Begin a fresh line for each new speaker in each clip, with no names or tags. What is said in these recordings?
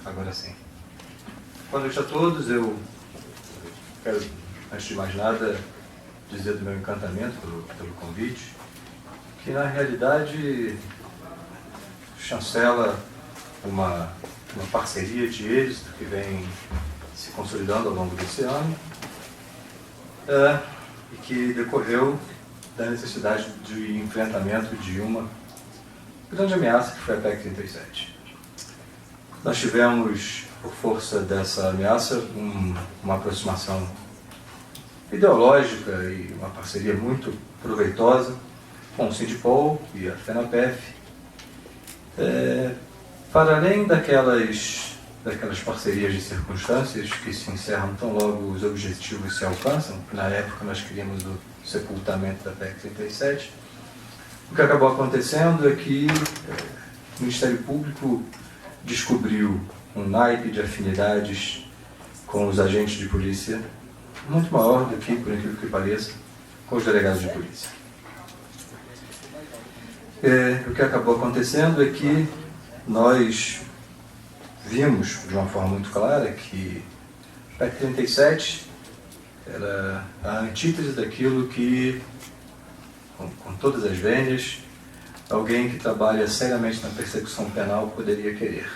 Agora sim. Boa noite a todos. Eu quero, antes de mais nada, dizer do meu encantamento pelo convite, que na realidade chancela uma parceria de êxito que vem se consolidando ao longo desse ano e que decorreu da necessidade de enfrentamento de uma grande ameaça que foi a PEC 37. Nós tivemos, por força dessa ameaça, uma aproximação ideológica e uma parceria muito proveitosa com o Sindipol e a FENAPEF, para além daquelas parcerias de circunstâncias que se encerram tão logo os objetivos se alcançam. Na época nós queríamos o sepultamento da PEC 37. O que acabou acontecendo é que o Ministério Público descobriu um naipe de afinidades com os agentes de polícia muito maior do que, por incrível que pareça, com os delegados de polícia. O que acabou acontecendo é que nós vimos de uma forma muito clara que a PEC 37 era a antítese daquilo que, com todas as vênias, alguém que trabalha seriamente na persecução penal poderia querer.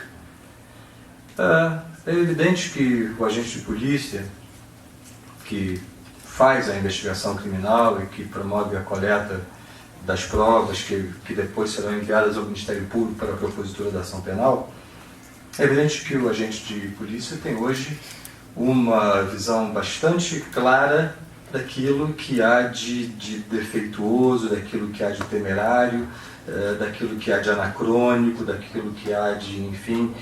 É evidente que o agente de polícia que faz a investigação criminal e que promove a coleta das provas que depois serão enviadas ao Ministério Público para a propositura da ação penal, é evidente que o agente de polícia tem hoje uma visão bastante clara daquilo que há de defeituoso, daquilo que há de temerário, daquilo que há de anacrônico, daquilo que há de, enfim,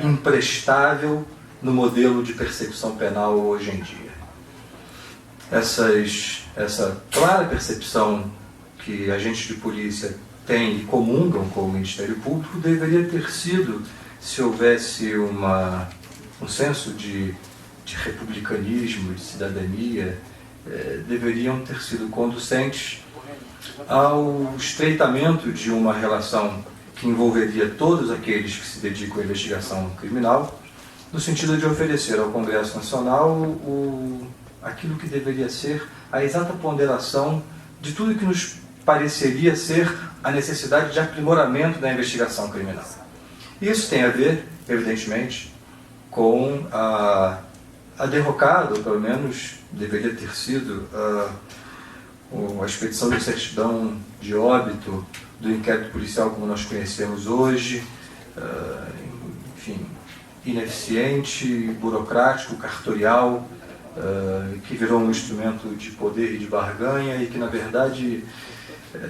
imprestável no modelo de persecução penal hoje em dia. Essa clara percepção que agentes de polícia têm e comungam com o Ministério Público deveria ter sido, se houvesse um senso de republicanismo, de cidadania, deveriam ter sido conducentes ao estreitamento de uma relação que envolveria todos aqueles que se dedicam à investigação criminal, no sentido de oferecer ao Congresso Nacional aquilo que deveria ser a exata ponderação de tudo que nos pareceria ser a necessidade de aprimoramento da investigação criminal. Isso tem a ver, evidentemente, com a derrocada, ou pelo menos deveria ter sido, a expedição de certidão de óbito do inquérito policial como nós conhecemos hoje, enfim, ineficiente, burocrático, cartorial, que virou um instrumento de poder e de barganha e que, na verdade,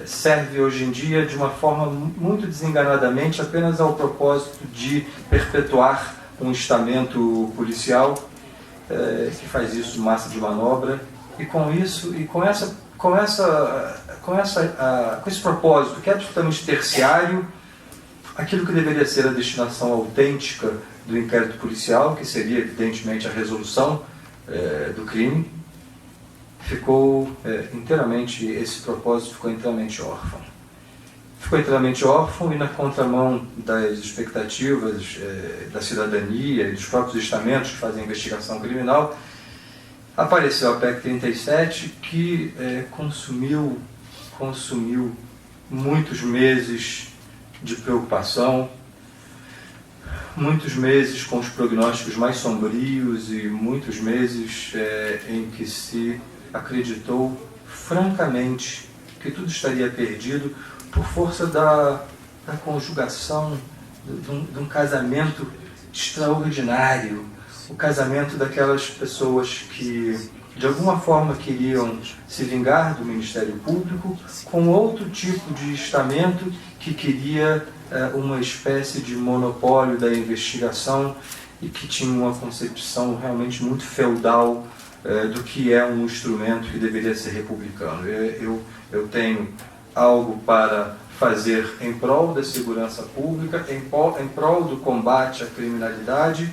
serve hoje em dia de uma forma muito desenganadamente apenas ao propósito de perpetuar um estamento policial que faz isso massa de manobra, e com isso e com esse propósito que é absolutamente terciário, aquilo que deveria ser a destinação autêntica do inquérito policial, que seria evidentemente a resolução do crime, ficou inteiramente, esse propósito ficou inteiramente órfão. Ficou inteiramente órfão e na contramão das expectativas da cidadania e dos próprios estamentos que fazem a investigação criminal, apareceu a PEC 37, que consumiu muitos meses de preocupação, muitos meses com os prognósticos mais sombrios e muitos meses em que se acreditou francamente que tudo estaria perdido por força da conjugação de um casamento extraordinário, o casamento daquelas pessoas que de alguma forma queriam se vingar do Ministério Público com outro tipo de estamento que queria uma espécie de monopólio da investigação e que tinha uma concepção realmente muito feudal do que é um instrumento que deveria ser republicano. Eu tenho algo para fazer em prol da segurança pública, em prol do combate à criminalidade,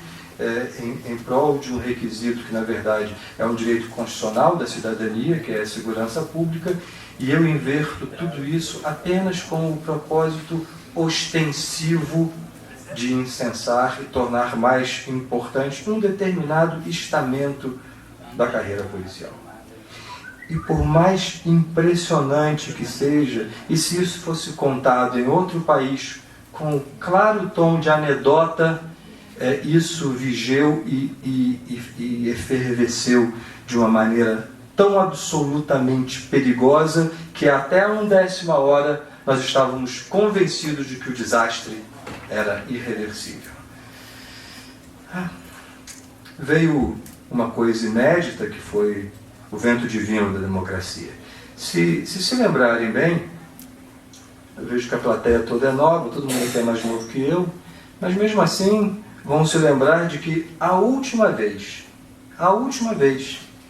em prol de um requisito que, na verdade, é um direito constitucional da cidadania, que é a segurança pública, e eu inverto tudo isso apenas com o propósito ostensivo de incensar e tornar mais importante um determinado estamento da carreira policial. E por mais impressionante que seja, e se isso fosse contado em outro país com um claro tom de anedota, isso vigeu e efervesceu de uma maneira tão absolutamente perigosa que até a 1/10 hora nós estávamos convencidos de que o desastre era irreversível. Veio uma coisa inédita que foi o vento divino da democracia. Se lembrarem bem, eu vejo que a plateia toda é nova, todo mundo aqui é mais novo que eu, mas mesmo assim vão se lembrar de que a última vez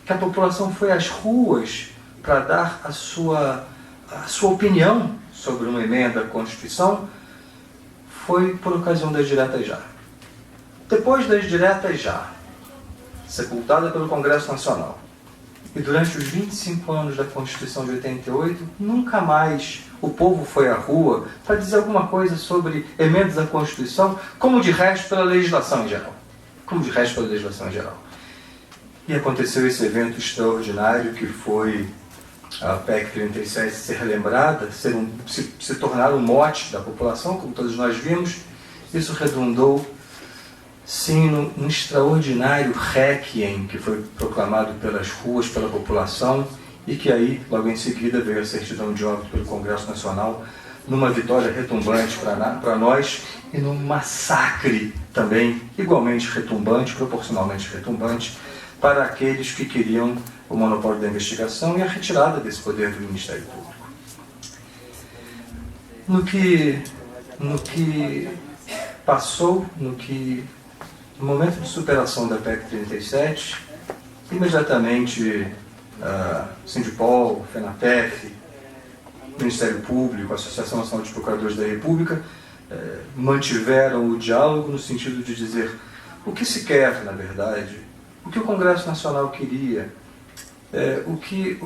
que a população foi às ruas para dar a sua opinião sobre uma emenda à Constituição foi por ocasião das diretas já. Depois das diretas já, sepultada pelo Congresso Nacional, e durante os 25 anos da Constituição de 88, nunca mais o povo foi à rua para dizer alguma coisa sobre emendas à Constituição, como de resto pela legislação em geral. E aconteceu esse evento extraordinário que foi a PEC 37 ser relembrada, se tornar um mote da população, como todos nós vimos. Isso redundou, sim, num extraordinário requiem que foi proclamado pelas ruas, pela população, e que aí, logo em seguida, veio a certidão de óbito pelo Congresso Nacional, numa vitória retumbante para nós e num massacre também igualmente retumbante, proporcionalmente retumbante, para aqueles que queriam o monopólio da investigação e a retirada desse poder do Ministério Público. No que passou, no momento de superação da PEC 37, imediatamente Sindipol, FENATEF, Ministério Público, Associação Nacional de Procuradores da República, mantiveram o diálogo no sentido de dizer o que se quer, na verdade, o que o Congresso Nacional queria, o que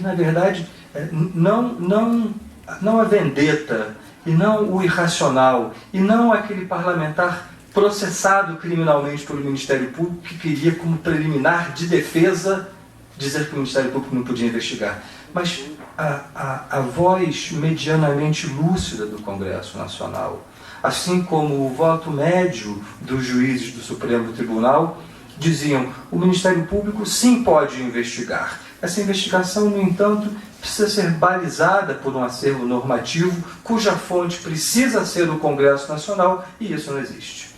na verdade, não a vendetta, e não o irracional, e não aquele parlamentar processado criminalmente pelo Ministério Público que queria, como preliminar de defesa, dizer que o Ministério Público não podia investigar. Mas a voz medianamente lúcida do Congresso Nacional, assim como o voto médio dos juízes do Supremo Tribunal, diziam: o Ministério Público sim pode investigar. Essa investigação, no entanto, precisa ser balizada por um acervo normativo cuja fonte precisa ser o Congresso Nacional, e isso não existe.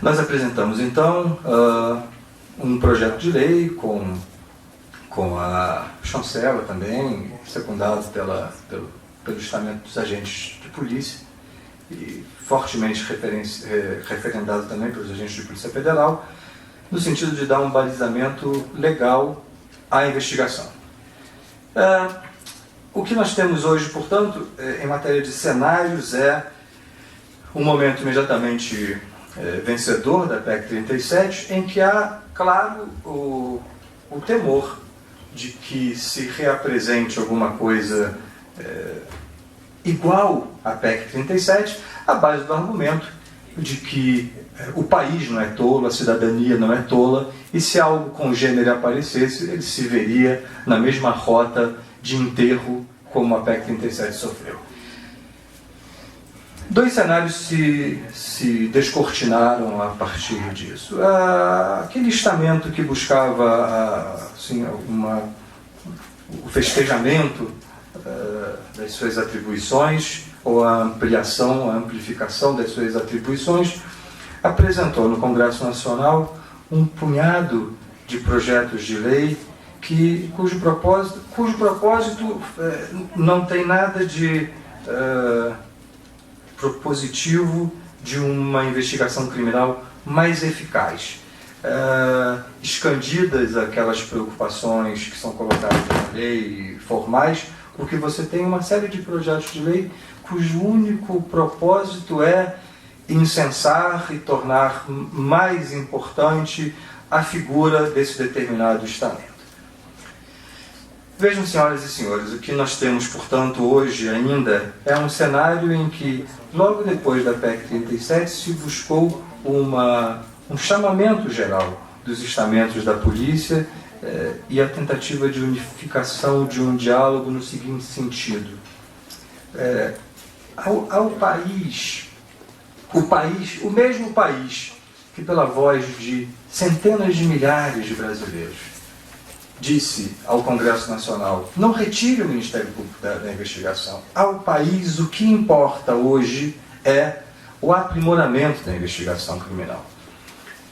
Nós apresentamos, então, um projeto de lei com a chancela também, secundado pelo estamento dos agentes de polícia, e fortemente referendado também pelos agentes de Polícia Federal, no sentido de dar um balizamento legal à investigação. O que nós temos hoje, portanto, em matéria de cenários, é um momento imediatamente vencedor da PEC 37, em que há, claro, o temor de que se reapresente alguma coisa igual à PEC 37, à base do argumento de que o país não é tolo, a cidadania não é tola, e se algo congênero aparecesse, ele se veria na mesma rota de enterro como a PEC 37 sofreu. Dois cenários se descortinaram a partir disso. Aquele estamento que buscava o festejamento das suas atribuições, ou a ampliação, a amplificação das suas atribuições, apresentou no Congresso Nacional um punhado de projetos de lei cujo propósito não tem nada de propositivo de uma investigação criminal mais eficaz. Escandidas aquelas preocupações que são colocadas na lei formais, porque você tem uma série de projetos de lei cujo único propósito é incensar e tornar mais importante a figura desse determinado estamento. Vejam, senhoras e senhores, o que nós temos, portanto, hoje ainda é um cenário em que, logo depois da PEC 37, se buscou um chamamento geral dos estamentos da polícia e a tentativa de unificação de um diálogo no seguinte sentido. O mesmo país que, pela voz de centenas de milhares de brasileiros, disse ao Congresso Nacional: não retire o Ministério Público da investigação. Ao país, o que importa hoje é o aprimoramento da investigação criminal.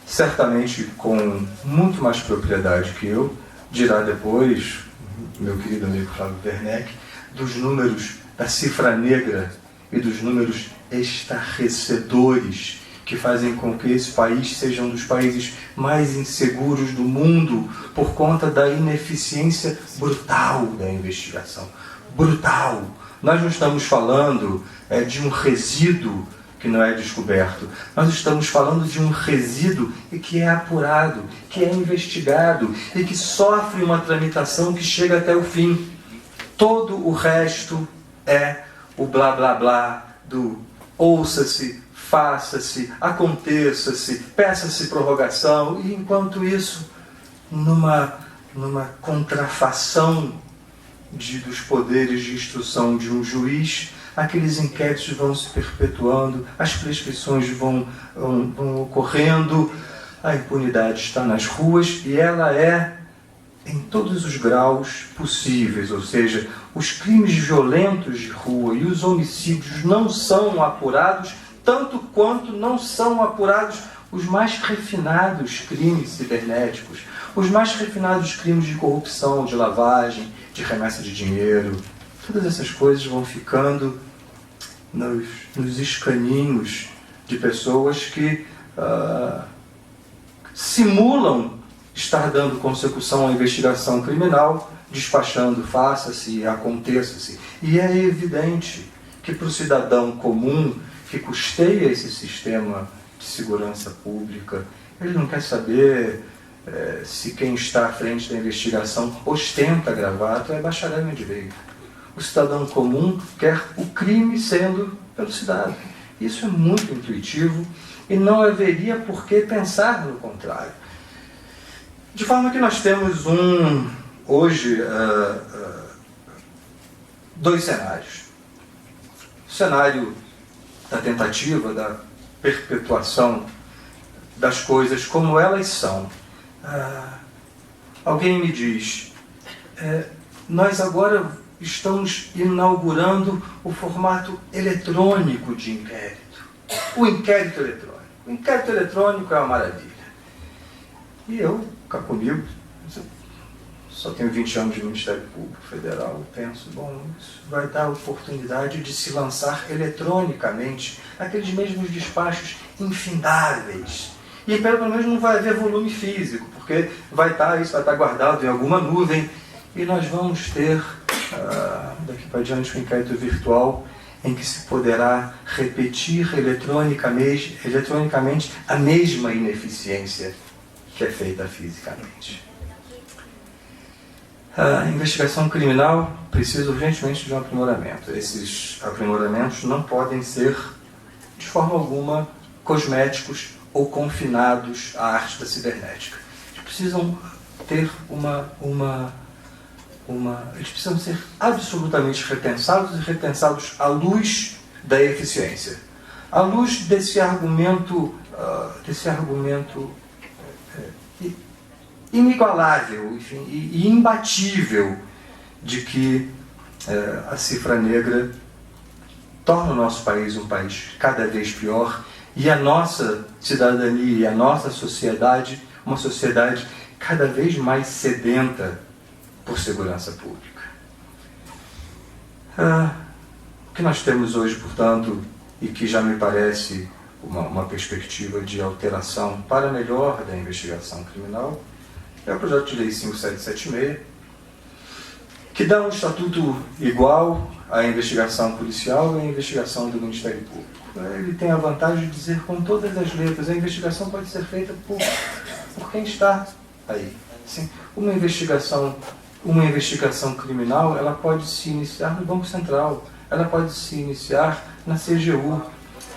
Certamente, com muito mais propriedade que eu, dirá depois, meu querido amigo Flávio Werneck, dos números da cifra negra e dos números estarrecedores que fazem com que esse país seja um dos países mais inseguros do mundo por conta da ineficiência brutal da investigação. Brutal. Nós não estamos falando de um resíduo que não é descoberto. Nós estamos falando de um resíduo que é apurado, que é investigado e que sofre uma tramitação que chega até o fim. Todo o resto é o blá blá blá do ouça-se, faça-se, aconteça-se, peça-se prorrogação, e enquanto isso, numa contrafação dos poderes de instrução de um juiz, aqueles inquéritos vão se perpetuando, as prescrições vão ocorrendo, a impunidade está nas ruas e ela é em todos os graus possíveis, ou seja, os crimes violentos de rua e os homicídios não são apurados, tanto quanto não são apurados os mais refinados crimes cibernéticos, os mais refinados crimes de corrupção, de lavagem, de remessa de dinheiro. Todas essas coisas vão ficando nos escaninhos de pessoas que simulam estar dando consecução à investigação criminal, despachando faça-se, aconteça-se. E é evidente que para o cidadão comum que custeia esse sistema de segurança pública, ele não quer saber se quem está à frente da investigação ostenta gravata ou é bacharel em direito. O cidadão comum quer o crime sendo elucidado. Isso é muito intuitivo e não haveria por que pensar no contrário. De forma que nós temos hoje dois cenários. O cenário da tentativa, da perpetuação das coisas como elas são. Alguém me diz, nós agora estamos inaugurando o formato eletrônico de inquérito. O inquérito eletrônico. O inquérito eletrônico é uma maravilha. E eu, cá comigo, só tenho 20 anos de Ministério Público Federal, penso, isso vai dar a oportunidade de se lançar eletronicamente aqueles mesmos despachos infindáveis. E pelo menos não vai haver volume físico, porque isso vai estar guardado em alguma nuvem, e nós vamos ter, daqui para diante, um inquérito virtual em que se poderá repetir eletronicamente a mesma ineficiência que é feita fisicamente. A investigação criminal precisa urgentemente de um aprimoramento. Esses aprimoramentos não podem ser, de forma alguma, cosméticos ou confinados à arte da cibernética. Eles precisam ter eles precisam ser absolutamente repensados e repensados à luz da eficiência. À luz desse argumento inigualável, enfim, e imbatível de que a cifra negra torna o nosso país um país cada vez pior e a nossa cidadania e a nossa sociedade uma sociedade cada vez mais sedenta por segurança pública. O que nós temos hoje, portanto, e que já me parece uma perspectiva de alteração para melhor da investigação criminal, é o projeto de lei 5776, que dá um estatuto igual à investigação policial e à investigação do Ministério Público. Ele tem a vantagem de dizer com todas as letras, a investigação pode ser feita por quem está aí. Sim, uma investigação uma investigação criminal, ela pode se iniciar no Banco Central, ela pode se iniciar na CGU.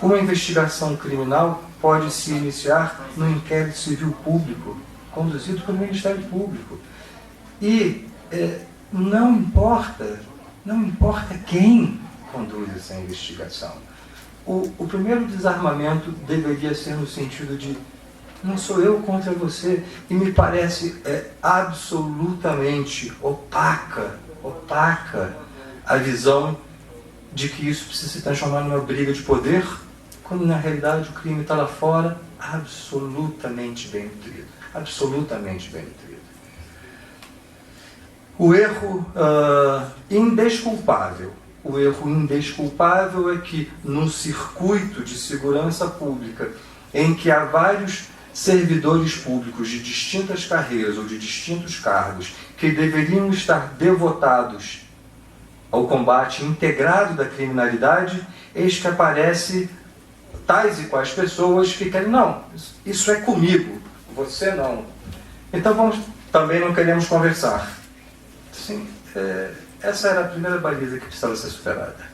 Uma investigação criminal pode se iniciar no inquérito civil público, conduzido pelo Ministério Público. E não importa quem conduz essa investigação. O primeiro desarmamento deveria ser no sentido de não sou eu contra você, e me parece absolutamente opaca a visão de que isso precisa se transformar numa briga de poder, quando na realidade o crime está lá fora, absolutamente bem nutrido. Absolutamente bem nutrido. O erro indesculpável. O erro indesculpável é que, num circuito de segurança pública, em que há vários servidores públicos de distintas carreiras ou de distintos cargos que deveriam estar devotados ao combate integrado da criminalidade, eis que aparece tais e quais pessoas que querem, não, isso é comigo, você não. Então também não queremos conversar. Sim, essa era a primeira baliza que precisava ser superada.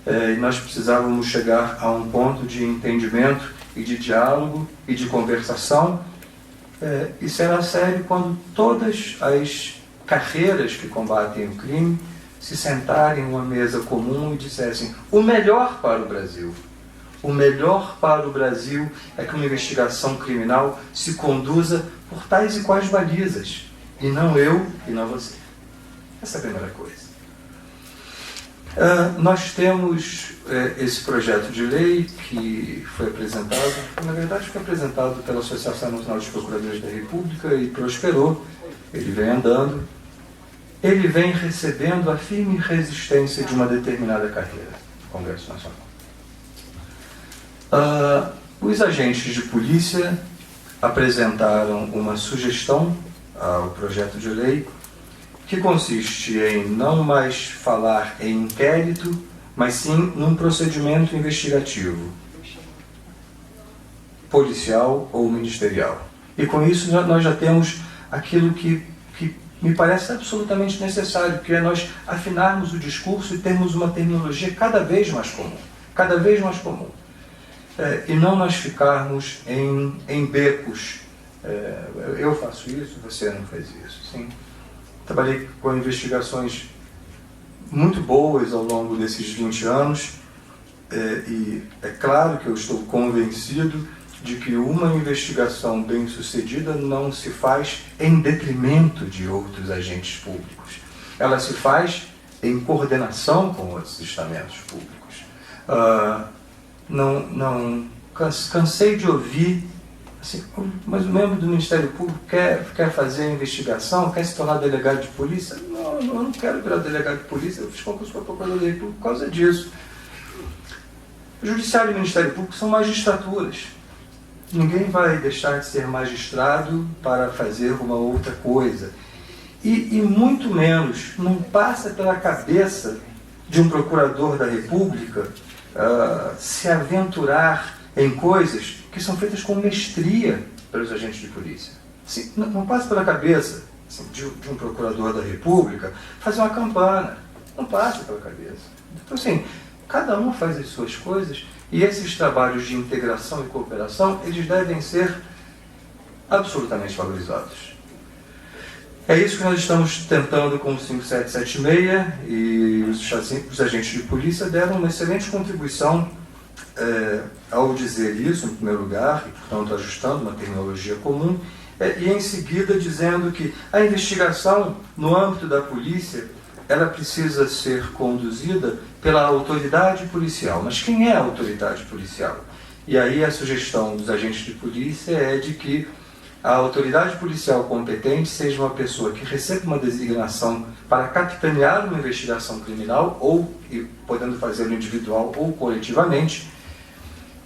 E nós precisávamos chegar a um ponto de entendimento e de diálogo e de conversação. E será sério quando todas as carreiras que combatem o crime se sentarem em uma mesa comum e dissessem o melhor para o Brasil. O melhor para o Brasil é que uma investigação criminal se conduza por tais e quais balizas, e não eu e não você. Essa é a primeira coisa. Nós temos esse projeto de lei que foi apresentado, na verdade foi apresentado pela Associação Nacional dos Procuradores da República e prosperou. Ele vem andando, ele vem recebendo a firme resistência de uma determinada carreira do Congresso Nacional. Os agentes de polícia apresentaram uma sugestão ao projeto de lei que consiste em não mais falar em inquérito, mas sim num procedimento investigativo, policial ou ministerial. E com isso nós já temos aquilo que me parece absolutamente necessário, que é nós afinarmos o discurso e termos uma terminologia cada vez mais comum. Cada vez mais comum. E não nós ficarmos em becos. Eu faço isso, você não faz isso. Sim. Trabalhei com investigações muito boas ao longo desses 20 anos e é claro que eu estou convencido de que uma investigação bem-sucedida não se faz em detrimento de outros agentes públicos. Ela se faz em coordenação com outros estamentos públicos. Cansei de ouvir assim, mas o membro do Ministério Público quer fazer a investigação, quer se tornar delegado de polícia? Não, eu não quero virar delegado de polícia, eu fiz concurso para procurador da República por causa disso. O Judiciário e o Ministério Público são magistraturas. Ninguém vai deixar de ser magistrado para fazer uma outra coisa. E muito menos, não passa pela cabeça de um procurador da República se aventurar em coisas que são feitas com mestria pelos agentes de polícia. Assim, não passa pela cabeça assim, de um procurador da República fazer uma campana. Não passa pela cabeça. Então, assim, cada um faz as suas coisas e esses trabalhos de integração e cooperação, eles devem ser absolutamente valorizados. É isso que nós estamos tentando com o 5776 e os agentes de polícia deram uma excelente contribuição ao dizer isso, em primeiro lugar, e portanto ajustando uma terminologia comum, e em seguida dizendo que a investigação no âmbito da polícia ela precisa ser conduzida pela autoridade policial. Mas quem é a autoridade policial? E aí a sugestão dos agentes de polícia é de que a autoridade policial competente seja uma pessoa que receba uma designação para capitanear uma investigação criminal, ou podendo fazê-lo individual ou coletivamente.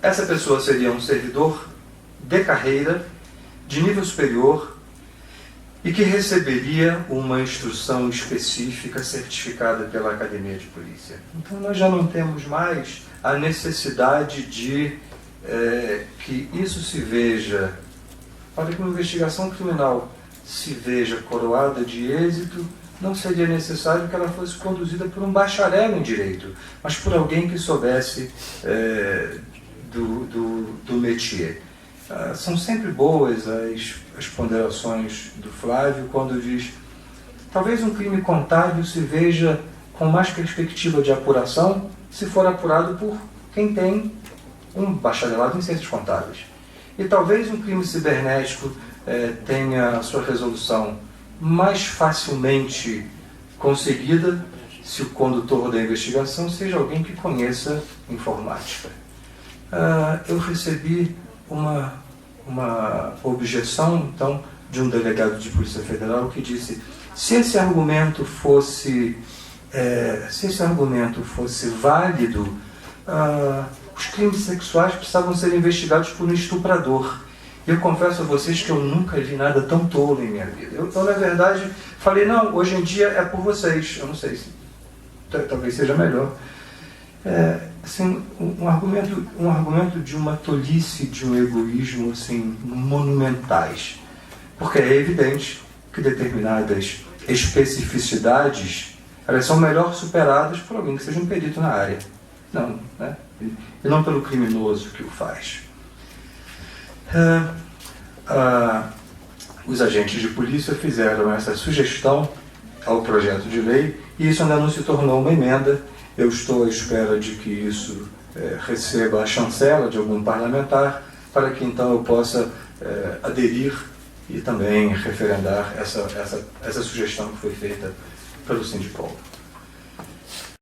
Essa pessoa seria um servidor de carreira, de nível superior, e que receberia uma instrução específica certificada pela Academia de Polícia. Então nós já não temos mais a necessidade de que isso se veja, para que uma investigação criminal se veja coroada de êxito, não seria necessário que ela fosse conduzida por um bacharel em direito, mas por alguém que soubesse do métier. São sempre boas as ponderações do Flávio quando diz: talvez um crime contábil se veja com mais perspectiva de apuração se for apurado por quem tem um bacharelado em ciências contábeis. E talvez um crime cibernético tenha a sua resolução mais facilmente conseguida se o condutor da investigação seja alguém que conheça informática. Eu recebi uma objeção, então, de um delegado de Polícia Federal que disse: se esse argumento fosse válido, os crimes sexuais precisavam ser investigados por um estuprador. Eu confesso a vocês que eu nunca vi nada tão tolo em minha vida. Eu, na verdade, falei: não, hoje em dia é por vocês. Eu não sei se talvez seja melhor. Assim, um argumento de uma tolice, de um egoísmo assim, monumentais. Porque é evidente que determinadas especificidades elas são melhor superadas por alguém que seja um perito na área. Não, né? E não pelo criminoso que o faz. Os agentes de polícia fizeram essa sugestão ao projeto de lei e isso ainda não se tornou uma emenda. Eu estou à espera de que isso receba a chancela de algum parlamentar para que então eu possa aderir e também referendar essa sugestão que foi feita pelo Sindipol.